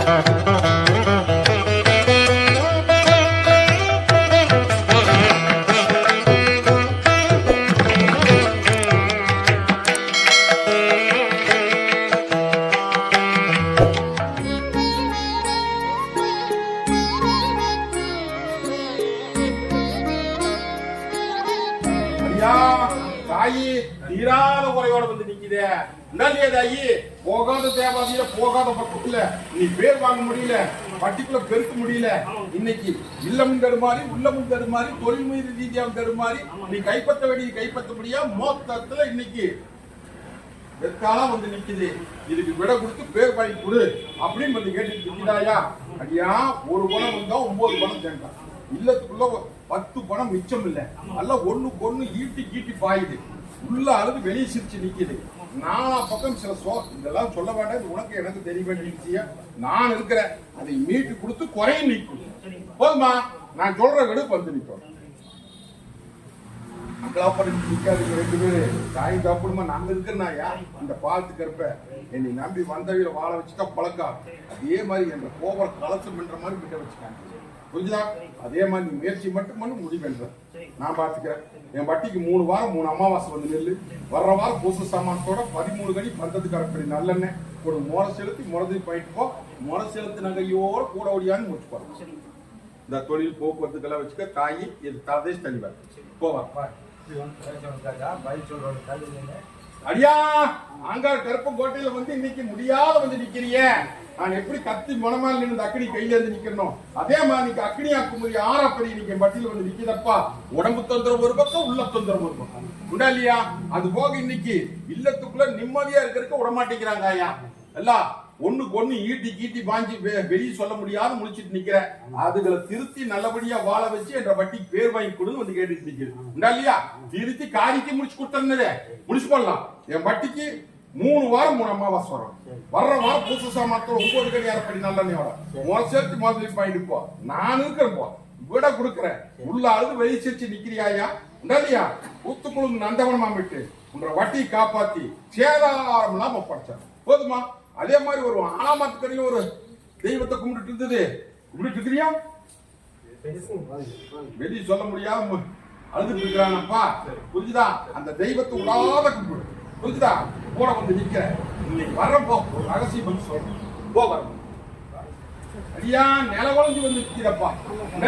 தாயி தீராத குறையோட வந்து நிக்குதே. தாயி போகாத தேவாதியில போகாத பக்கத்துல நீ பேர் வாங்க முடியல, பட்டிக்குள்ள பெருக்க முடியல. இன்னைக்கு இல்லமும் தருமாறி உள்ளமும் தருமாறி தொழில் மீது ரீதியாவும் தருமாறி நீ கைப்பற்ற வேண்டிய கைப்பற்ற முடியா மொத்தத்துல இன்னைக்கு வெக்காலம் வந்து நிக்குது. இதுக்கு விட கொடுத்து பேர் வாங்கி கொடு அப்படின்னு வந்து கேட்டு நிக்கிறாயா? ஐயா ஒரு பணம் வந்தா 9 பணம் சேர்ந்தான். இல்லத்துக்குள்ள 10 பணம் மிச்சம் இல்ல. எல்லாம் ஒண்ணுக்கு ஒண்ணு ஈட்டி கீட்டி பாயுது. உள்ள அழுது வெளியே சிரிச்சு நிக்குது. நாலா பக்கம் சில இதெல்லாம் சொல்ல வேண்டாம், உனக்கு எனக்கு தெரிய வேண்டிய நான் இருக்கிறேன். அதை மீட்டு கொடுத்து குறையும் நிற்கும். போதுமா? நான் சொல்ற விட வந்து நிற்கும். நிக்காதுங்க 2 பேரு தாய் சாப்பிடுமா நாங்க இருக்கிறனாயா இந்த பாலத்துக்கு இருப்ப என்னை நம்பி வந்தவையில வாழ வச்சுட்டா பழக்கம். அதே மாதிரி என்ற கோபுர கலசம் பண்ற மாதிரி கிட்ட வச்சுக்காங்க. புரிஞ்சுதா? அதே மாதிரி நீ முயற்சி மட்டும் பண்ணி முடிவென்ற நான் பாத்துக்கிறேன். என் வட்டிக்கு 3 வாரம் 3 அமாவாசை வந்து நெல்லு. வர்ற வாரம் பூச சாமானத்தோட 13 கடி பந்தத்துக்கு அரப்படி நல்லெண்ணெய் ஒரு முறை செலுத்தி முறதி போயிட்டு போ. முறை செலுத்து நகையோட கூட ஓடியான்னு முடிச்சு போறோம். இந்த தொழில் போக்குவரத்துக்கெல்லாம் வச்சுக்க. தாயி இது தரதேஷ் தெளிவார் போவா. அடியா ஆங்கார் கருப்பங்கோட்டையில வந்து இன்னைக்கு முடியாத வந்து நிக்கிறிய. நான் எப்படி கத்தி மனமால் நின்று அக்கடி கையில இருந்து நிக்கணும், அதே மாதிரி அக்கடி ஆக்குமுறை ஆறாப்படி இன்னைக்கு பட்டியல வந்து நிக்கிறப்பா. உடம்பு தொந்தரவு ஒரு பக்கம், உள்ள தொந்தரவு ஒரு பக்கம் உண்டா இல்லையா? அது போக இன்னைக்கு இல்லத்துக்குள்ள நிம்மதியா இருக்கிறதுக்கு விடமாட்டேங்கிறாங்க ஐயா. எல்லாம் ஒண்ணுக்கு ஒண்ணு ஈட்டி கீட்டி பாஞ்சி வெளியே சொல்ல முடியாத முடிச்சிட்டு நிக்கிற. அதுகளை திருத்தி நல்லபடியா வாழ வச்சு என்ற வட்டிக்கு பேர் வாங்கி கொடுன்னு வந்து கேட்டுட்டு நிக்குது. உண்டா இல்லையா? திருத்தி காரிக்கு முடிச்சு கொடுத்தே முடிச்சு போடலாம். என் வட்டிக்கு 3 வாரம் 3 அமாவாசை வரும். வர்ற வாரம் பூச சாமானத்தோட 9 கடி அரப்படி நல்லெண்ணெயோட முறை சேர்த்து மாதிரி வாங்கிட்டு போ. நான் இருக்கிறேன் போ, விட கொடுக்குறேன். உள்ள அழுது வெளியே சிரிச்சு நிக்கிறியாயா? உண்டா இல்லையா? ஊத்துக்குழு நந்தவனமா விட்டு உன்ற வட்டியை காப்பாத்தி சேதாரம் இல்லாம படிச்சார். போதுமா? அதே மாதிரி ஒரு ஆனாமத்துக்கரையும் ஒரு தெய்வத்தை கும்பிட்டு இருந்தது. கும்பிட்டு இருக்கிறியா? வெளியே சொல்ல முடியாம அழுதுட்டு இருக்கிறானப்பா. புரிஞ்சுதா? அந்த தெய்வத்தை உடாத கும்பிடு. புரிஞ்சுதா? கூட வந்து நிக்கிற. இன்னைக்கு வர்றப்போ ஒரு ரகசியம் பண்ணி சொல்றேன். போ வர ஐயா நில குழந்தை வந்து நிக்கிறப்பா.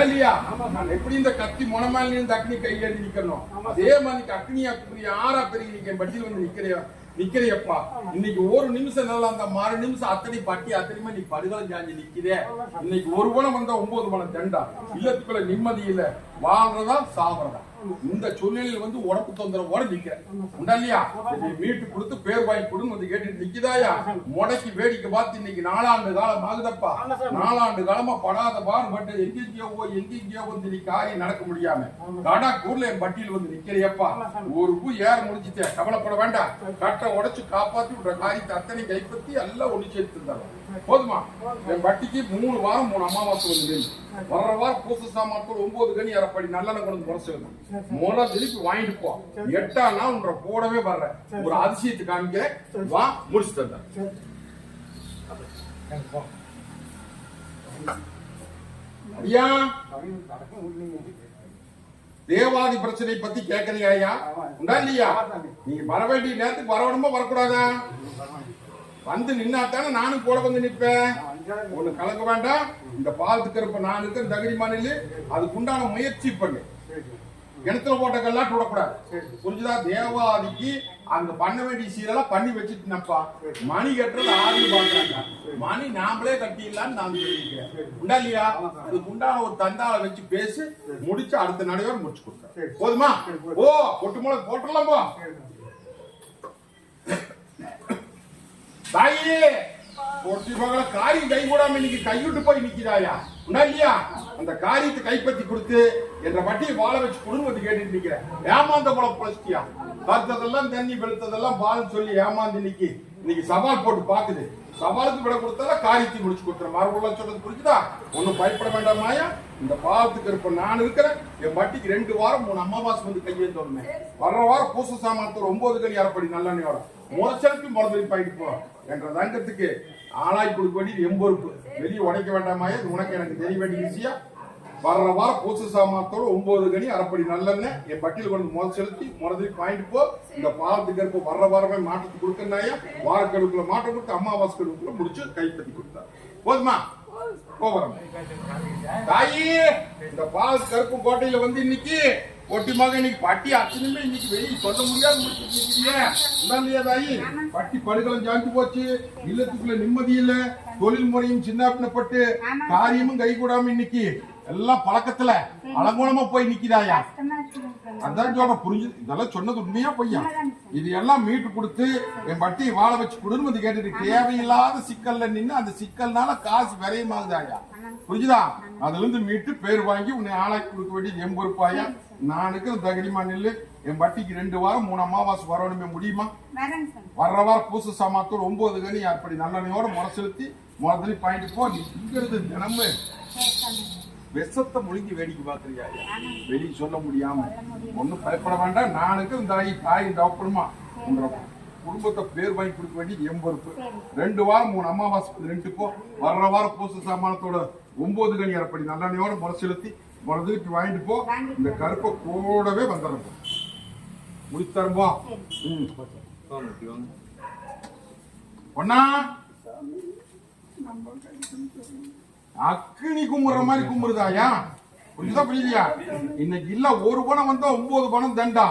இல்லையா? நான் எப்படி இந்த கத்தி முனமால் இருந்து அக்னி கையெழுதி நிக்கணும், அதே மாதிரி அக்னியா ஆறா பெருகி நிக்க பட்டியல் வந்து நிக்கிறையப்பா. இன்னைக்கு ஒரு நிமிஷம் நல்லா அந்த 6 நிமிஷம் அத்தனை பட்டி அத்தனையுமே நீ படுகலம் சாஞ்சி நிக்கிறே. இன்னைக்கு ஒரு பணம் வந்தா 9 பணம் தண்டா. இல்லத்துக்குள்ள நிம்மதி இல்ல, வாழ்றதா சாப்பிடறதா. இந்த சூழ்நிலையில் வந்து உடம்பு தொந்தரவோட நிக்கிற. உண்டா இல்லையா? மீட்டு கொடுத்து பேர் வாங்கி கொடுன்னு வந்து கேட்டுட்டு நிக்குதாயா? முடக்கி வேடிக்கை பார்த்து இன்னைக்கு 4 ஆண்டு காலம் ஆகுதப்பா. 4 ஆண்டு காலமா படாத பாடுபட்டு எங்கெங்கயோ வந்து நீ காரியம் நடக்க முடியாம கடா கூர்ல என் பட்டியல் வந்து நிக்கிறியப்பா. ஒரு பூ ஏற முடிச்சுட்டேன், கவலைப்பட வேண்டாம். கட்டை உடைச்சு காப்பாத்தி விடுற காரியத்தை அத்தனை கைப்பற்றி எல்லாம் ஒண்ணு சேர்த்து இருந்தாலும் போதுமா? என் வட்டிக்கு 3 வாரம் 3 அமாவாசை வந்து நெல். வர்ற வாரம் பூச சாமானத்தோட 9 கனி அரப்படி நல்லெண்ணெய் கொண்டு முறை செலுத்தணும். முறை திருப்பி வாங்கிட்டு போ. 8ஆம் நாள் உன்ற கூடவே வர்ற ஒரு அதிசயத்தை காமிக்கிறேன். வா முடிச்சு தந்தேன். ஐயா தேவாதி பிரச்சனை பத்தி கேக்குறீங்க ஐயா? உண்டா இல்லையா? நீங்க வர வேண்டிய நேரத்துக்கு வரணுமா வரக்கூடாதா? வந்து நின்னாத்தானே நானும் கூட வந்து நிற்பேன். ஒண்ணு கலக்க வேண்டாம். இந்த பாலத்துக்கு இருப்ப நான் இருக்கிற தகுதி மாநில அதுக்கு உண்டான முயற்சி பண்ணு. கிணத்துல போட்ட கல்லாட்டு விடக்கூடாது. புரிஞ்சுதா? தேவாதிக்கு அங்க பண்ண வேண்டிய சீரெல்லாம் பண்ணி வச்சுட்டுனப்பா. மணி கட்டுறது ஆதி பாக்குறாங்க. மணி நாமளே கட்டிடலான்னு நான் சொல்லிக்கிறேன். உண்டா இல்லையா? அதுக்கு உண்டான ஒரு தண்டால வச்சு பேசி முடிச்சு அடுத்த நடையோட முடிச்சு கொடுத்தேன். போதுமா? ஓ பொட்டு மூளை போட்டுடலாம் போ. தாயே பொட்டி மகள காரியம் கை கூடாம இன்னைக்கு கைவிட்டு போய் நிக்கிறாயா? உண்டா இல்லையா? அந்த காரியத்தை கைப்பற்றி கொடுத்து என்ற வட்டியை வாழ வச்சு கொடுன்னு கேட்டுட்டு நிக்கிறேன். ஏமாந்த போல பொழச்சிட்டியா? பார்த்ததெல்லாம் தண்ணி வெளுத்ததெல்லாம் பால் சொல்லி ஏமாந்து இன்னைக்கு இன்னைக்கு சவால் போட்டு பாக்குது. சவாலுக்கு விட கொடுத்தா காரியத்தை முடிச்சு கொடுத்துற மரபுள்ள சொல்றது புரிஞ்சுதா? ஒன்னும் பயப்பட வேண்டாமாயா. இந்த பாவத்துக்கு இருப்ப நான் இருக்கிறேன். என் வட்டிக்கு 2 வாரம் 3 அமாவாசை வந்து கையேந்தோமே. வர்ற வாரம் பூச சாமானத்தோட 9 கனி அரைப்படி நல்லெண்ணெயோட முறைச்சலுக்கு முறதறி பாயிட்டு போ என்ற தங்கத்துக்கு ஆளாய் கொடுக்க வேண்டியது எம்பொறுப்பு. வெளியே உடைக்க வேண்டாமாயா. உனக்கு எனக்கு தெரிய வேண்டிய விஷயம். வர்ற வாரம் பூச சாமானத்தோட 9 கனி அரைப்படி நல்லெண்ணெய் என் பட்டியல் கொண்டு முறை செலுத்தி முறதறி பாயிட்டு போ. இந்த பாவத்துக்கு இருப்ப வர்ற வாரமே மாற்றத்துக்கு கொடுக்கறாயா. வாரக்கெடுக்குள்ள மாற்றம் கொடுத்து அமாவாசை கெடுக்குள்ள முடிச்சு கைப்பற்றி கொடுத்தார். போதுமா? போகிறோம் தாயி. இந்த பால் கருப்பு கோட்டையில வந்து இன்னைக்கு ஒட்டிமாக இன்னைக்கு பட்டி அச்சனுமே இன்னைக்கு வெளியே சொல்ல முடியாது முடிச்சிருக்கீங்க தாயி. பட்டி படுகளம் ஜாஞ்சு போச்சு. இல்லத்துக்குள்ள நிம்மதி இல்ல. தொழில் முறையும் சின்னப்பட்டு காரியமும் கை கூடாம இன்னைக்கு எல்லாம் பழக்கத்துல அலங்கோலமா போய் நிக்கிறாயா. அதான் சொல்ற புரிஞ்சு. இதெல்லாம் சொன்னது உண்மையா பொய்யா? இது எல்லாம் மீட்டு கொடுத்து என் பட்டியை வாழ வச்சு கொடுன்னு வந்து கேட்டுட்டு தேவையில்லாத சிக்கல்ல நின்று அந்த சிக்கல்னால காசு விரையமாகுதாயா. புரிஞ்சுதா? அதுல இருந்து மீட்டு பேர் வாங்கி உன்னை ஆளாக்கி கொடுக்க வேண்டியது என் பொறுப்பாயா. நானுக்கு தகுதிமா நில்லு. என் பட்டிக்கு 2 வாரம் 3 அமாவாசை வரணுமே முடியுமா? வர்ற வாரம் பூச சாமாத்தோடு 9 கனி அப்படி நல்லெண்ணையோட முறை செலுத்தி முறதறி பாயிண்ட் போ. நீ திங்கிறது தினமும் விஷத்தை முழுங்கி வேடிக்கை பாக்குறியா? வெளியே சொல்ல முடியாம ஒன்னும் பயப்பட வேண்டாம். நானுக்கு இந்த தாய் டாக்டருமா உங்க குடும்பத்தை பேர் வாங்கி கொடுக்க வேண்டியது என் பொறுப்பு. 2 வாரம் 3 அமாவாசை 2 போ. வர்ற வாரம் பூச சாமானத்தோட 9 கனி அரைப்படி நல்லெண்ணையோட முறை செலுத்தி முறதறிக்கு வாங்கிட்டு போ. இந்த கருப்பை கூடவே வந்துடும். முடித்தரம்போ. பொண்ணா அக்கினி கும்புற மாதிரி கும்புறதாயா. புரியுதா புரியலையா? இன்னைக்கு இல்ல 1 பணம் வந்தா 9 பணம் தண்டா.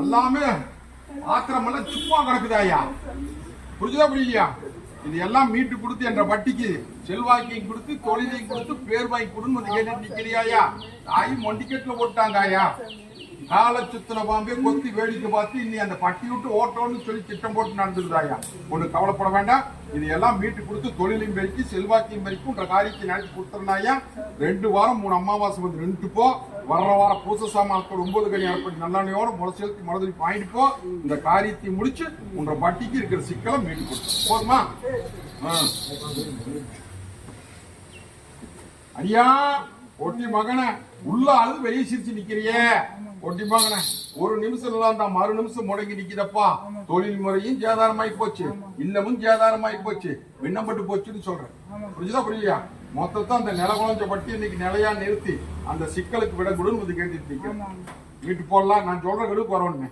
எல்லாமே ஆத்திரம் எல்லாம் சும்மா கிடக்குதாயா. புரியுதா புரியலையா? இது எல்லாம் மீட்டு கொடுத்து என்ற வட்டிக்கு செல்வாக்கையும் கொடுத்து தொழிலையும் கொடுத்து பேர் வாங்கி கொடுன்னு வந்து கேட்டு நிக்கிறியாயா. தாய் மொண்டிக்கெட்டுல போட்டாங்கயா. கால சுத்தின பாம்பே கொத்தி வேடிக்கை பார்த்து இன்னி அந்த பட்டி விட்டு ஓட்டோன்னு சொல்லி திட்டம் போட்டு நடந்துருதாயா. ஒண்ணு கவலைப்பட வேண்டாம். இது எல்லாம் மீட்டு கொடுத்து தொழிலையும் பெருக்கி செல்வாக்கையும் பெருக்கி காரியத்தை நடத்தி கொடுத்துருந்தாயா. 2 வாரம் 3 அமாவாசை வந்து 2 போ. வர்ற வாரம் பூச சாமானத்தோட 9 கனி அரைப்படி நல்லெண்ணையோட முறை செலுத்தி முறதறி பாயிட்டு போ. இந்த காரியத்தை முடிச்சு உன்ற பட்டிக்கு இருக்கிற சிக்கலை மீட்டு கொடுத்து போதுமா? ஐயா ஒட்டி மகனை உள்ள அழுது வெளியே சிரிச்சு நிக்கிறியே. ஒட்டி மகனை 1 நிமிஷம் தான் மறு நிமிஷம் முடங்கி நிக்கிறப்பா. தொழில் முறையும் சேதாரமாயி போச்சு. இன்னமும் சேதாரமாயி போச்சு. விண்ணப்பட்டு போச்சுன்னு சொல்றேன். புரிஞ்சுதா புரியலையா? மொத்தத்தை அந்த நிலகுலஞ்ச பட்டி இன்னைக்கு நிலையா நிறுத்தி அந்த சிக்கலுக்கு விட கொடுன்னு வந்து கேட்டுட்டு வீட்டு போடலாம். நான் சொல்ற கெடுக்கு வரணுமே.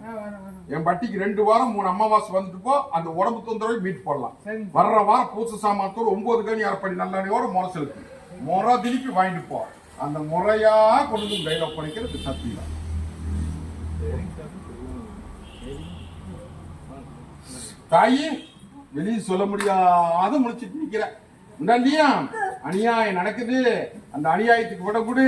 என் பட்டிக்கு 2 வாரம் 3 அமாவாசை வந்துட்டு போ. அந்த உடம்பு தொந்தரவை மீட்டு போடலாம். வர்ற வாரம் பூச சாமானத்தோட 9 கனி அரைப்படி நல்லெண்ணையோட முறை செலுத்தி முறை திருப்பி வாங்கிட்டு போ. அந்த முறையா கொண்டு கையில ஒப்படைக்கிறது சத்தியம். தாயி வெளியே சொல்ல முடியாத முடிச்சிட்டு நிக்கிற. அநியாயம் நடக்குது. அந்த அநியாயத்துக்கு விட கொடு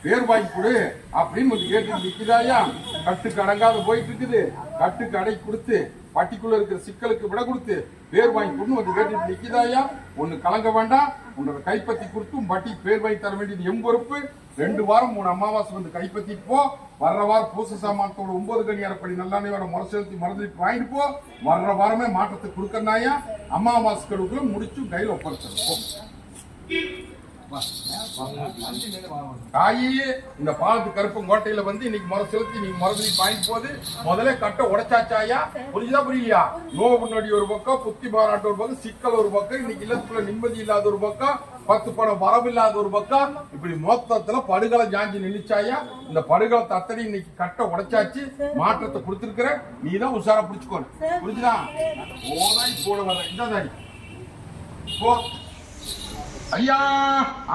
பேர் வாங்கி கொடு அப்படின்னு வந்து கேட்டு நிக்கிறாயா. கட்டுக்கு அடங்காத போயிட்டு இருக்குது. கட்டுக்கு அடை கொடுத்து பட்டிக்குள்ள இருக்கிற சிக்கலுக்கு விட கொடுத்து பேர் வாங்கி கொடுன்னு வந்து கேட்டு நிக்கிறாயா. ஒண்ணு கலங்க வேண்டாம். உன்னோட கைப்பற்றி கொடுத்து பட்டி பேர் வாங்கி தர வேண்டியது எம் பொறுப்பு. 2 வாரம் 3 அமாவாசை வந்து கைப்பற்றி போ. வர்ற வாரம் பூச சாமானத்தோட 9 கனி அரைப்படி நல்லெண்ணையோட முறை செலுத்தி மறந்துட்டு வாங்கிட்டு போ. வர்ற வாரமே மாற்றத்தை கொடுக்கறாயா. அமாவாசை கெடுக்குள்ள முடிச்சு கையில ஒப்படைச்சிடும். தாயி இந்த பாலத்து கருப்பங்கோட்டையில வந்து இன்னைக்கு முறை செலுத்தி நீங்க மறுபடியும் பாயிண்ட் போது முதல்ல கட்ட உடைச்சாச்சாயா. புரியுதா புரியலையா? நோவு முன்னாடி ஒரு பக்கம், புத்தி பாராட்டு ஒரு பக்கம், சிக்கல் ஒரு பக்கம், இன்னைக்கு இல்லத்துக்குள்ள நிம்மதி இல்லாத ஒரு பக்கம், 10 பணம் வரவு இல்லாத ஒரு பக்கம், இப்படி மொத்தத்துல படுகளை ஜாஞ்சி நின்னுச்சாயா. இந்த படுகளை தத்தடி இன்னைக்கு கட்ட உடைச்சாச்சு. மாற்றத்தை கொடுத்திருக்கிற நீதான் உஷாரா பிடிச்சுக்கோணும். புரிஞ்சுதா? போதாய் போட வர இந்த தாடி போ. ஐயா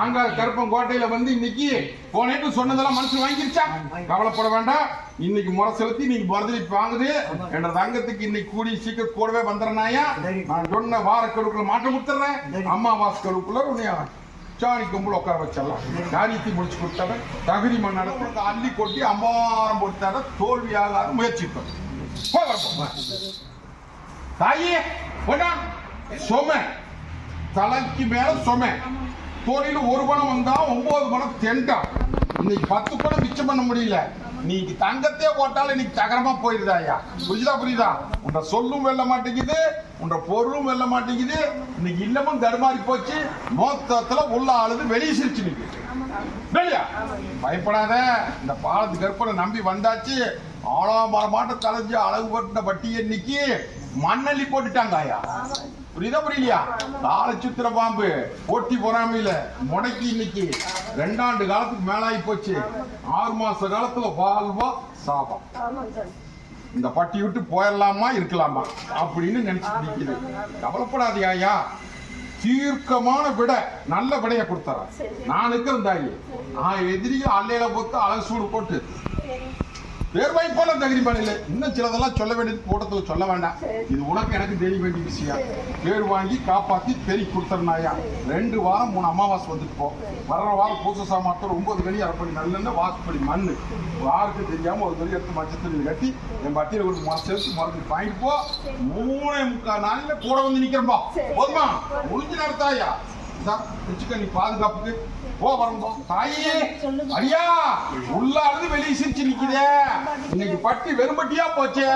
அங்க கருப்பங்கோட்டையில வந்து இன்னைக்கு போனேட்டு சொன்னதெல்லாம் மனசு வாங்கிருச்சா? கவலைப்பட வேண்டாம். இன்னைக்கு முறை செலுத்தி நீங்க மறுதலி வாங்குது என்ற தங்கத்துக்கு இன்னைக்கு கூடி சீக்கிரம் கூடவே வந்துடுறாயா. நான் சொன்ன வாரக்கெடுக்குள்ள மாற்றம் கொடுத்துறேன். அம்மாவாசை கெடுக்குள்ள உன்னைய சாணி கும்பல் உட்கார வச்சிடலாம். காரியத்தை முடிச்சு கொடுத்தாட தகுதி மண் நடத்த அள்ளி கொட்டி அம்பாரம் கொடுத்தாட தோல்வியாகாத முயற்சிப்பேன். தாயே போனா சொம தலைக்கு மேல சொம தொழில் 1 பணம் வந்தா 9 பணம் தெண்டா. இன்னைக்கு 10 பணம் மிச்சம் பண்ண முடியல. நீங்க தங்கத்தையே போட்டாலும் இன்னைக்கு தகரமா போயிருதாயா. புரியுதா? உன்ற சொல்லும் வெல்ல மாட்டேங்குது, உன்ற பொருளும் வெல்ல மாட்டேங்குது. இன்னைக்கு இல்லமும் தடுமாறி போச்சு. மொத்தத்துல உள்ள ஆளுது வெளியே சிரிச்சு நிக்கு. வெளியா பயப்படாத. இந்த பாலத்து கற்பனை நம்பி வந்தாச்சு. ஆளாமரமாட்ட தலைஞ்சு அழகு போட்ட வட்டி இன்னைக்கு மண்ணள்ளி போட்டுட்டாங்க ஆயா. புரியலையா? காலை சுத்திர பாம்பு போட்டி பொறாமையில முடக்கி இன்னைக்கு 2 ஆண்டு காலத்துக்கு மேலாகி போச்சு. 6 மாச காலத்துல வாழ்வா சாபம். இந்த பட்டி விட்டு போயிடலாமா இருக்கலாமா அப்படின்னு நினைச்சு நிக்குது. கவலைப்படாதீங்க ஐயா, தீர்க்கமான விட நல்ல விடைய கொடுத்தாரா. நான் இருக்கிறந்தாயி எதிரியும் அல்லையில போட்டு அழகு சூடு போட்டு பேர் வாய்ப்பாலும் தகுதிப்பான இல்லை. இன்னும் சிலதெல்லாம் சொல்ல வேண்டியது கூட்டத்தில் சொல்ல வேண்டாம். இது உனக்கு எனக்கு தெரிய வேண்டிய விஷயம். பேர் வாங்கி காப்பாத்தி பெருக்கி கொடுத்துருந்தாயா. 2 வாரம் 3 அமாவாசை வந்துட்டு போ. வர்ற வாரம் பூச சாமாத்தோட 9 கனி அரைப்படி நல்லெண்ணெய் வாக்குப்படி மண்ணு யாருக்கு தெரியாம ஒரு கனி எடுத்து மச்சத்தில் கட்டி என் பட்டியல ஒரு சேர்த்து மருந்து வாங்கிட்டு போ. 3.25 நாளில கூட வந்து நிக்கிறப்பா. போதுமா? முடிஞ்சு நடத்தாயா. நீ பாதுகாப்புக்கு போ வரம்போ. தாயே ஐயா உள்ள இருந்து வெளியே சிரிச்சு நிக்குதே. இன்னைக்கு பட்டி வெறும்பட்டியா போச்சு.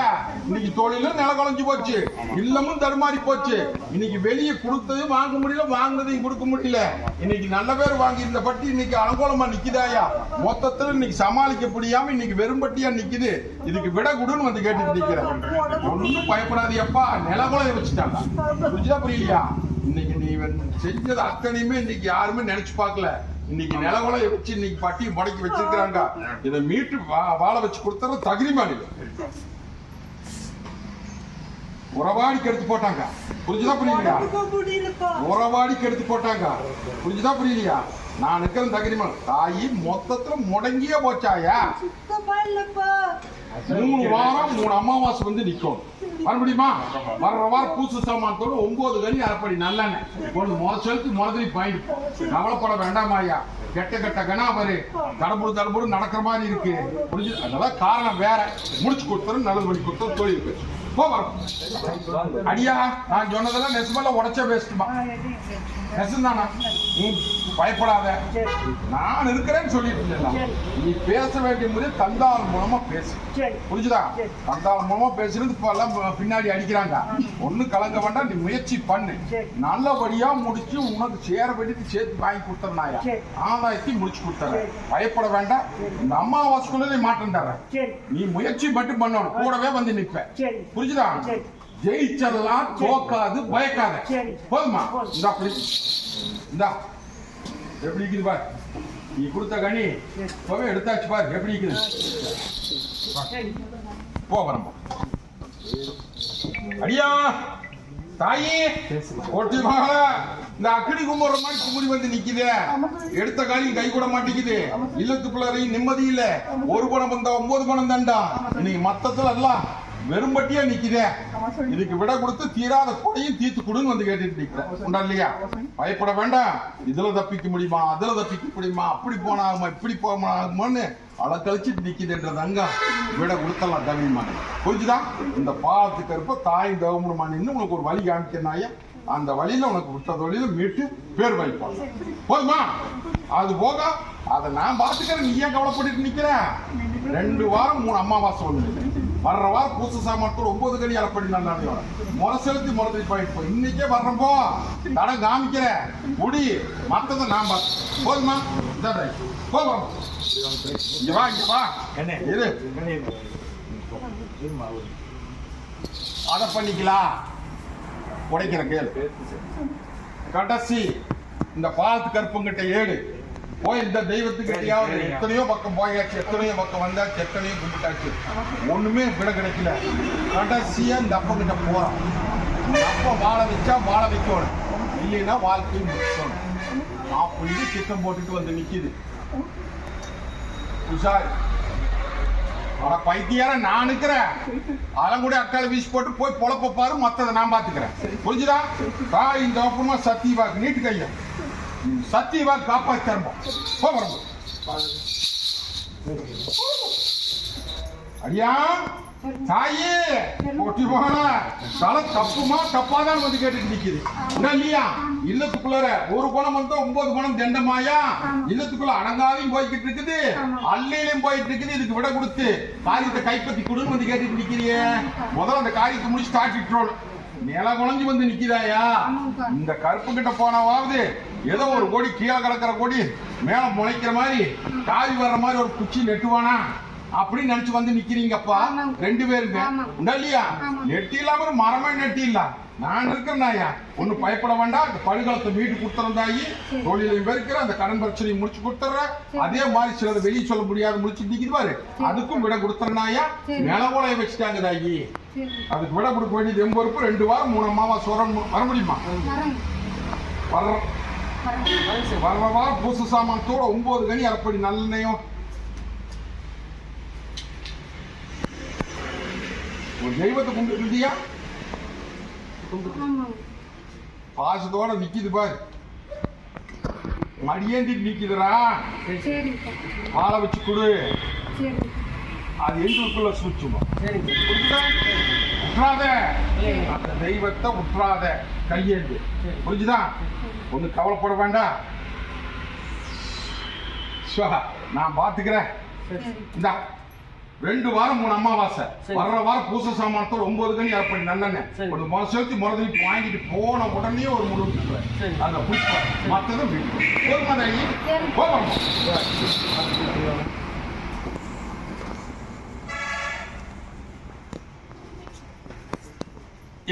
இன்னைக்கு தொழிலும் நில குழஞ்சு போச்சு. இல்லமும் தடுமாறி போச்சு. இன்னைக்கு வெளியே கொடுத்தது வாங்க முடியல, வாங்கினதையும் கொடுக்க முடியல. இன்னைக்கு நல்ல பேர் வாங்கி இந்த பட்டி இன்னைக்கு அனுகூலமா நிக்குதாயா. மொத்தத்துல இன்னைக்கு சமாளிக்க முடியாம இன்னைக்கு வெறும்பட்டியா நிக்குது. இதுக்கு விட கொடுன்னு வந்து கேட்டுட்டு நிக்கிறேன். ஒன்னும் பயப்படாதியப்பா. நிலகுலைய வச்சுட்டாங்க. புரியலையா? இன்னைக்கு நீ செஞ்சது அத்தனையுமே இன்னைக்கு யாருமே நினைச்சு பார்க்கல. இன்னைக்கு நிலவலை வச்சு இன்னைக்கு பட்டி முடக்கி வச்சிருக்காங்க. இதை மீட்டு வாழ வச்சு கொடுத்தா தகுதி மாநிலம் உறவாடிக்கு எடுத்து போட்டாங்க. புரியலையா? உறவாடிக்கு எடுத்து போட்டாங்க. புரியலையா? நான் இருக்கிற தகுதிமா தாயி மொத்தத்துல முடங்கியே போச்சாயா. 3 வாரம் 3 அமாவாசை வந்து நிக்கும். மறுபடியுமா வர்ற வாரம் பூசு சாமானத்தோட 9 கனி அரைப்படி நல்லெண்ணெய் ஒன்று மோசலுக்கு முதலி பாயிண்ட். கவலைப்பட வேண்டாமாயா. கெட்ட கணாபரு தடபுடு நடக்கிற மாதிரி இருக்கு. புரிஞ்சு? அதெல்லாம் காரணம் வேற. முடிச்சு கொடுத்தரும் நல்லது பண்ணி கொடுத்தரும் தொழில் இருக்கு. அடியா நான் சொன்னதெல்லாம் நெசமெல்லாம் உடச்சா பேசுமா? நெசந்தானா? பயப்படாத. நான் இருக்கிறேன்னு சொல்லிட்டு இல்ல. நீ பேச வேண்டிய முறை தந்தாள் மூலமா பேசு. புரிஞ்சுதா? தந்தாள் மூலமா பேசுறது இப்ப எல்லாம் பின்னாடி அடிக்கிறாங்க. ஒண்ணு கலங்க வேண்டாம். நீ முயற்சி பண்ணு. நல்லபடியா முடிச்சு உனக்கு சேர வேண்டியது சேர்த்து வாங்கி கொடுத்தனாயா. ஆதாயத்தை முடிச்சு கொடுத்தற. பயப்பட வேண்டாம். இந்த அம்மாவாசைக்குள்ள நீ மாற்றம் தர. நீ முயற்சி மட்டும் பண்ணணும். கூடவே வந்து நிற்ப. புரிஞ்சுதா? ஜெயிச்செல்லாம் தோக்காது, பயக்காத. போதுமா? இந்த அப்படி இந்தா எப்படி இருக்குது பாரு. நீ கொடுத்த கனி இப்பவே எடுத்தாச்சு பாரு. எப்படி இருக்குது போ வரம்போ. அடியா தாயி ஒட்டி மகள இந்த அக்கடி கும்புற மாதிரி கும்புடி வந்து நிக்குது. எடுத்த காலியும் கை கூட மாட்டேங்குது. இல்லத்துக்குள்ளாரையும் நிம்மதி இல்ல. ஒரு பணம் வந்தா 9 பணம் தாண்டா. இன்னைக்கு மத்தத்துல எல்லாம் வெறும்பட்டியா நிக்குதே. இதுக்கு விட கொடுத்து தீராத கொடையும் தீர்த்து கொடுன்னு வந்து கேட்டுட்டு நிக்கிறேன். உண்டா இல்லையா? பயப்பட வேண்டாம். இதுல தப்பிக்க முடியுமா, அதுல தப்பிக்க முடியுமா, அப்படி போனாகுமா இப்படி போனாகுமான்னு அளக்கழிச்சிட்டு நிக்குதுன்றது அங்க விட கொடுத்தலாம் தவிமான. புரிஞ்சுதான்? இந்த பாலத்துக்கு இருப்ப தாயும் கவர்மெண்ட் உனக்கு ஒரு வழி காமிக்கிறாயா. அந்த வழியில உனக்கு விட்ட தொழில மீட்டு பேர் வைப்பாங்க. போதுமா? அது போக அதை நான் பாத்துக்கிறேன். நீ ஏன் கவலைப்பட்டு நிக்கிற? 2 வாரம் 3 அமாவாசை வந்து வர்ற வாரம் பூச சாமானத்தோட 9 கனி அரைப்படி நல்லா முரசெலுத்தி முரசடி போயிட்டு இன்னைக்கே வர்றப்போ தடம் காமிக்கிற குடி மத்ததை நான் பார்த்து. போதுமா? போதும். இங்க வா இங்க வா. இரு அதை பண்ணிக்கலாம். உடைக்கிற கேளு. கடைசி இந்த பாலத்து கருப்பங்கிட்ட ஏடு போய் இந்த தெய்வத்துக்கிட்டையாவது எத்தனையோ பக்கம் போயாச்சு, எத்தனையோ பக்கம் வந்தாச்சு, எத்தனையோ கும்பிட்டாச்சு. ஒண்ணுமே விட கிடைக்கல. கடைசியா இந்த அப்பங்கிட்ட போறான். இந்த அப்ப வாழ வச்சா வாழ வைக்கணும், இல்லைன்னா வாழ்க்கையும் முடிச்சோம் அப்படின்னு சித்தம் போட்டுட்டு வந்து நிக்குது. உஷார் பைத்தியார நான் இருக்கிறேன். அதெல்லாம் கூட அக்கால வீசி போட்டு போய் பொழப்ப பாரு. மத்ததை நான் பாத்துக்கிறேன். புரிஞ்சுதா? தாய் இந்த அப்புறமா சத்தியவாக்கு நீட்டு கையா சத்தியவாக்கு காப்பாற்றி தரணும். அடியா தாயே ஒட்டி போகல தலை தப்புமா தப்பாதான் வந்து கேட்டுட்டு நிக்குது இல்லையா? இல்லத்துக்குள்ள ஒரு பணம் வந்தா 9 பணம் தண்டமாயா? இல்லத்துக்குள்ள அடங்காதையும் போய்கிட்டு இருக்குது, அள்ளியிலையும் போயிட்டு இருக்குது. இதுக்கு விட கொடுத்து காரியத்தை கைப்பற்றி கொடுன்னு வந்து கேட்டுட்டு நிக்கிறியே. முதல்ல அந்த காரியத்தை முடிச்சு தாட்டிட்டோம். நில குழஞ்சி வந்து நிக்குதாயா? இந்த கருப்பு கிட்ட போனவாவது ஏதோ ஒரு கொடி கீழே கிடக்கிற கொடி மேல முளைக்கிற மாதிரி காவி வர்ற மாதிரி ஒரு குச்சி நெட்டுவானா அப்படின்னு நினைச்சு வந்து நிக்கிறீங்கப்பா ரெண்டு பேருமே. இல்லையா? நெட்டி இல்லாம ஒரு மரமே நெட்டி இல்ல. நான் இருக்கிறேன்னாயா, ஒண்ணு பயப்பட வேண்டாம். படுகளத்தை வீட்டு கொடுத்துறந்தாயி, தொழிலையும் பெருக்கிற, அந்த கடன் பிரச்சனையும் முடிச்சு கொடுத்துற. அதே மாதிரி சிலது வெளியே சொல்ல முடியாது முடிச்சு நிக்குது பாரு, அதுக்கும் விட கொடுத்துறனாயா. நிலவோலைய வச்சுட்டாங்க தாயி, அதுக்கு விட கொடுக்க வேண்டியது எம்பொறுப்பு. 2 வாரம் 3 அமாவாசை வர முடியுமா? வர்ற வாரம் பூச சாமானத்தோட 9 கனி அரைப்படி நல்லெண்ணையும் ஒரு தெய்வத்தை கும்பிட்டுருந்தியா? பாசத்தோட நிக்குது பாரு, மடியேந்தி நிக்குதுரா. பாலை வச்சு கொடு, அது எங்களுக்குள்ள சுச்சுமா. உற்றாத அந்த தெய்வத்தை, உற்றாத கையேந்து. புரிஞ்சுதா? ஒண்ணு கவலைப்பட வேண்டாம், நான் பாத்துக்கிறேன். இந்த 2 வாரம் 3 அமாவாசை வர்ற வாரம் பூச சாமானத்தோட 9 கனி அரைப்படி நல்லெண்ணெய் ஒரு மனசு முறதுக்கு வாங்கிட்டு போன உடனே ஒரு முடிவு அந்த புஷ்பம் மற்றதும்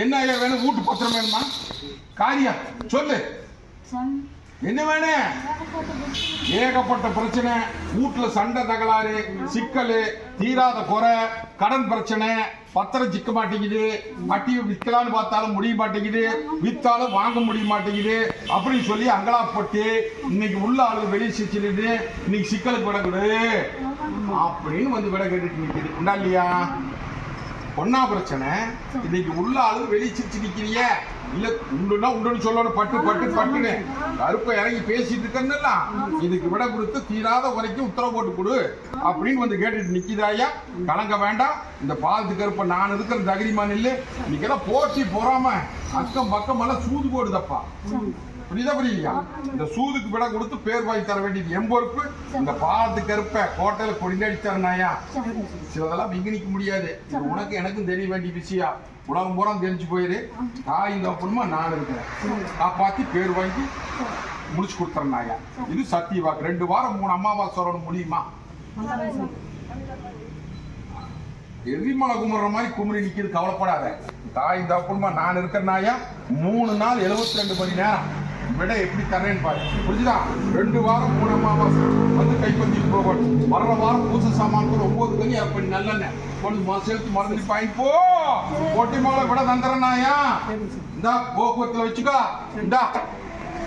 என்ன ஐயா வேணும்? வீட்டு பத்திரம் வேணுமா? காரியம் சொல்லு, என்ன வேணும்? ஏகப்பட்ட பிரச்சனை, வீட்டுல சண்டை தகராறு, சிக்கல், தீராத குறை, கடன் பிரச்சனை, பத்திரம் சிக்க மாட்டேங்குது, வட்டியை விற்கலான்னு பார்த்தாலும் முடிய மாட்டேங்குது, வித்தாலும் வாங்க முடிய மாட்டேங்குது அப்படின்னு சொல்லி அங்கலாப்பட்டு இன்னைக்கு உள்ள ஆளு வெளியே சிரிச்சுட்டு இன்னைக்கு சிக்கலுக்கு விட கொடு அப்படின்னு வந்து விட கேட்டுட்டு நிற்குது. உண்டா இல்லையா? ஒன்னா பிரச்சனை, இன்னைக்கு உள்ள ஆளு வெளியே சிரிச்சு நிக்கிறிய இல்ல? உண்டுன்னா உண்டுன்னு சொல்லணும், பட்டு பட்டு பட்டுன்னு கருப்பை இறங்கி பேசிட்டு இருக்கா. இதுக்கு விட கொடுத்து தீராத வரைக்கும் உத்தரவு போட்டு கொடு அப்படின்னு வந்து கேட்டுட்டு நிக்கிதாயா. கலங்க வேண்டாம், இந்த பாலத்து கருப்பை நான் இருக்கிற தகுதிமான் இல்லை. இன்னைக்கெல்லாம் போட்டி போறாம அக்கம் பக்கம் எல்லாம் சூது போடுதப்பா. புரியுதா? புரியலையா? இந்த சூதுக்கு விட கொடுத்து பேர் வாங்கி தர வேண்டியது எம்பொறுப்பு. இந்த பாலத்து கருப்பை கோட்டையில கொடிநடி தரனாயா. சிலதெல்லாம் விங்கணிக்க முடியாது, உனக்கு எனக்கும் தெரிய வேண்டிய விஷயம். உலகம் பூரா தெரிஞ்சு போயிரு. தாய் இந்த பொண்ணுமா நான் இருக்கிறேன், காப்பாத்தி பேர் வாங்கி முடிச்சு கொடுத்துறனாயா. இது சத்திய வாக்கு. 2 வாரம் 3 அமாவாசை வரணும் முடியுமா? எரிமலை குமுற மாதிரி குமுறி நிக்கிறது, கவலைப்படாத. தாய் இந்த பொண்ணுமா நான் இருக்கிறனாயா. 3 நாள் 72 மணி நேரம் விட எப்படி தரேன்னு பாரு. புரிஞ்சுதா? 2 வாரம் 3 அமாவாசை வந்து கைப்பற்றிட்டு போகணும். வர்ற வாரம் பூச சாமான் 9 கனி அரைப்படி நல்லெண்ணெய் கொஞ்சம் சேர்த்து மறந்து பாய் போ. பொட்டி மாலை விட தந்துறனாயா. இந்தா போக்குவரத்துல வச்சுக்கோ. இந்தா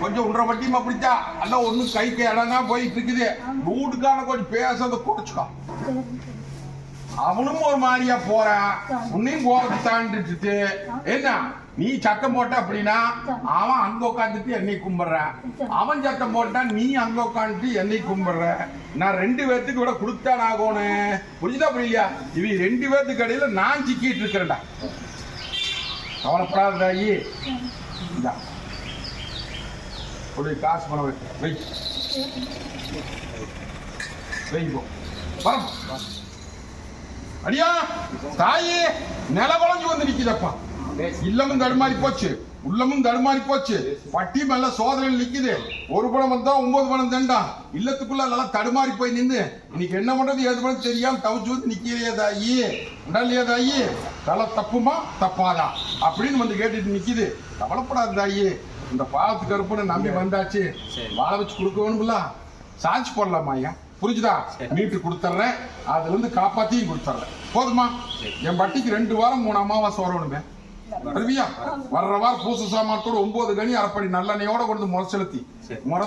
கொஞ்சம் உன்ற வட்டியுமா பிடிச்சா எல்லாம் ஒன்னும் கைக்கு இடங்கா போயிட்டு இருக்குது. வீட்டுக்கான கொஞ்சம் பேசுறத குறைச்சுக்கோ. அவனும் ஒரு மாதிரியா போறான், உன்னையும் கோபத்தை தாண்டிட்டு என்ன நீ சத்தம் போட்ட அப்படின்னா அவன் அங்க உட்காந்துட்டு என்னை கும்பிடுறான், அவன் சத்தம் போட்டா நீ அங்க உட்காந்துட்டு என்னை கும்பிடுற. நான் 2 பேர்த்துக்கு விட கொடுத்தான் ஆகணும். புரியுதா? புரியலையா? இவ 2 பேர்த்துக்கு இடையில நான் சிக்கிட்டு இருக்கிறேன்டா. கவலைப்படாதாயி. ஒரு காசு பண்ண வை வை போ. அடியா தாயே, நில குழஞ்சு வந்து நிக்குதப்பா. இல்லமும் தடுமாறி போச்சு, உள்ளமும் தடுமாறி போச்சு. பட்டி மேல சோதனையில் நிக்குது. ஒரு பணம் வந்தா 9 பணம் தண்டா. இல்லத்துக்குள்ள நல்லா தடுமாறி போய் நின்று இன்னைக்கு என்ன பண்றது ஏது பண்ண தெரியாம தவிச்சு வந்து நிக்கிறியா தாயி. உடல்லையா தாயி? தலை தப்புமா தப்பாதா அப்படின்னு வந்து கேட்டுட்டு நிக்குது. கவலைப்படாது தாயி. இந்த பாலத்து கருப்புன்னு நம்பி வந்தாச்சு, வாழ வச்சு கொடுக்க வேணும்ல. சாட்சி போடலாமா ஐயா? புரிஞ்சுதா? மீட்டு கொடுத்துட்றேன், அதுல இருந்து காப்பாத்தியும் கொடுத்துட்றேன். போதுமா? என் பட்டிக்கு 2 வாரம் 3 அமாவாசை வரணுமே. வருவியா? வர்ற வாரம் பூச சாமானத்தோட 9 கனி அரைப்படி நல்லெண்ணையோட கொண்டு முறை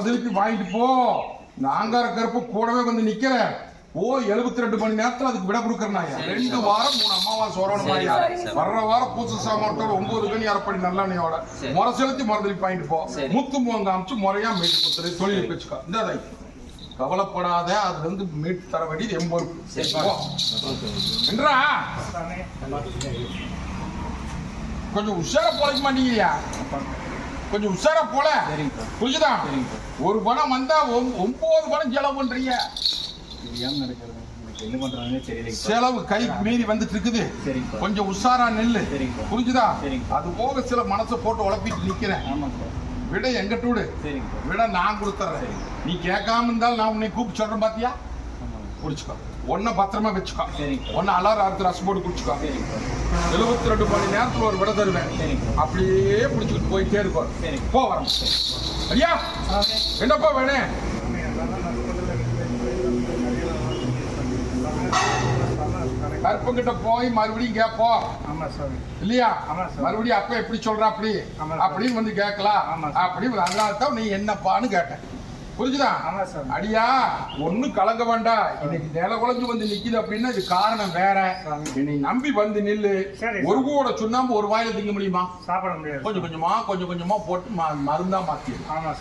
செலுத்தி வாங்கிட்டு போ. இந்த ஆங்கார கருப்பு கூடவே வந்து நிக்கிற. 72 மணி நேரத்துல அதுக்கு விட கொடுக்கறனாயா. 2 வாரம் 3 அமாவாசை வரணுமாயா. வர்ற வாரம் பூச சாமானத்தோட 9 கனி அரைப்படி நல்லெண்ணையோட முறை செலுத்தி வாங்கிட்டு போ. முத்து மூங்க அமைச்சு முறையா மீட்டு கொடுத்துரு. தொழில் வச்சுக்கோ. இந்த கவலைப்படாத, அதுல இருந்து மீட்டு தர வேண்டியது என் பொறுப்பு. என்றா கொஞ்சம் உஷாரா போலைக்க மாட்டீங்கயா, கொஞ்சம் உஷாரா போல. புரிஞ்சுதா? ஒரு பணம் வந்தா 9 பணம் செலவு பண்றீங்க. செலவு கைக்கு மீறி வந்துட்டு இருக்குது. கொஞ்சம் உஷாரா நெல்லு. புரிஞ்சுதா? அது போக சில மனசை போட்டு உழப்பிட்டு நிக்கிறேன். விட எங்கிட்ட விடு, விட நான் கொடுத்துறேன். நீ கேட்காம இருந்தாலும் நான் உன்னை கூப்பிட்டு சொல்றேன். பாத்தியா? குடிச்சுக்கோ, ஒன்ன பத்திரமா வச்சுக்கோ. ஒன்னு அலாரம் அறுத்து ரசம் போட்டு குடிச்சுக்கோ. 72 மணி நேரத்துல ஒரு விட தருவேன். அப்படியே பிடிச்சிக்கிட்டு போயிட்டே இருக்கோம். போ வரோம். ஐயா என்னப்பா வேணும்? கருப்பங்கிட்ட போய் மறுபடியும் கேட்போம் இல்லையா? மறுபடியும் அப்ப எப்படி சொல்ற அப்படி அப்படின்னு வந்து கேட்கலாம். அப்படி அதனால தான் நீ என்னப்பான்னு கேட்டேன். புரிஞ்சுதா? அடியா ஒன்னும் கலங்க வேண்டாம். இன்னைக்கு நில குழஞ்சு வந்து நிக்குது அப்படின்னா இது காரணம் வேற. நீ நம்பி வந்து நில்லு. ஒரு கூட சுண்ணாம்பு ஒரு வாயில திங்க முடியுமா? சாப்பிட முடியாது. கொஞ்சம் கொஞ்சமா போட்டு மருந்தா மாத்தி.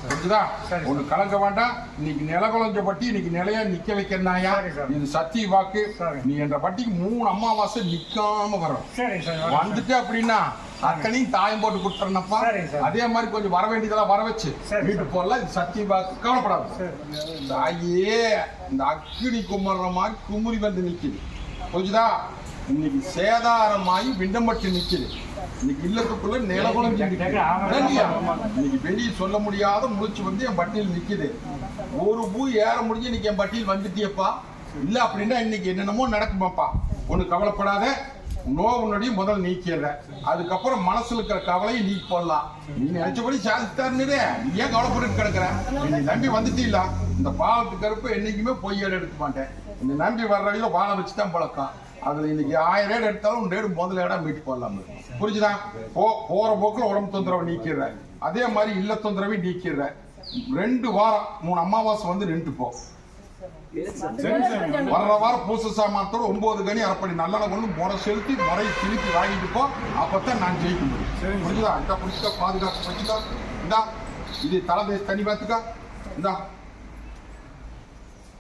புரிஞ்சுதா? ஒண்ணு கலங்க வேண்டாம். இன்னைக்கு நில குழஞ்ச பட்டி இன்னைக்கு நிலையா நிக்க வைக்கிறனாயா? இது சத்திய வாக்கு. நீ என்ற பட்டிக்கு 3 அமாவாசை நிக்காம வரும். வந்துட்டு அப்படின்னா அத்தனையும் தாயம் போட்டு கொடுத்துறேன்னப்பா. அதே மாதிரி கொஞ்சம் வர வேண்டியதெல்லாம் வர வச்சு வீட்டு போடலாம். இது சத்திய வாக்கு. கவலைப்படாது. தாயே இந்த அக்கினி குமர்ற மாதிரி குமுறி வந்து நிக்குது. புரிஞ்சுதா? இன்னைக்கு சேதாரமாயி விண்டம்பட்டு நிக்குது. இன்னைக்கு இல்லத்துக்குள்ள நிலகுலம் இன்னைக்கு வெளியே சொல்ல முடியாத முடிச்சு வந்து என் பட்டியல் நிக்குது. ஒரு பூ ஏற முடிஞ்சு இன்னைக்கு என் பட்டியல் வந்துட்டியப்பா. இல்ல அப்படின்னா இன்னைக்கு என்னென்னமோ நடக்குமாப்பா. ஒண்ணு கவலைப்படாத. நோவுனுடைய முதல் நீக்கிடுற. அதுக்கப்புறம் மனசுல இருக்கிற கவலையை நீ போடலாம். நீ நினைச்சபடி சாதித்தாருன்னு நீ ஏன் கவலைப்பட்டு கிடக்குற? நீ நம்பி வந்துட்டீல்ல. இந்த பாலத்து கருப்பு என்னைக்குமே பொய்யேடு எடுக்க மாட்டேன். இந்த நம்பி வர்றவையில வாழை வச்சுதான் பழக்கம். அதுல இன்னைக்கு 1000 ஏடு எடுத்தாலும் 1 ஏடு முதல் ஏடா மீட்டு போடலாம். புரிஞ்சுதா? போற போக்குல உடம்பு தொந்தரவை நீக்கிடுற. அதே மாதிரி இல்ல தொந்தரவை நீக்கிடுற. 2 வாரம் 3 அமாவாசை வந்து நின்று போ. வர்ற வாரம் பூச சாமானத்தோட 9 கனி அரைப்படி நல்ல கொண்டு முறை செலுத்தி முறையை திருப்பி வாங்கிட்டு போ. அப்பதான் நான் ஜெயிக்க முடியும். புரிஞ்சுதா? இந்த புடிச்சுக்கா, பாதுகாப்பு வச்சுக்கா. இந்தா இது தலை தனி பார்த்துக்கா. இந்தா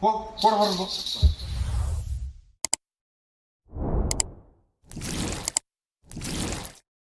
போ, கூட வரும்.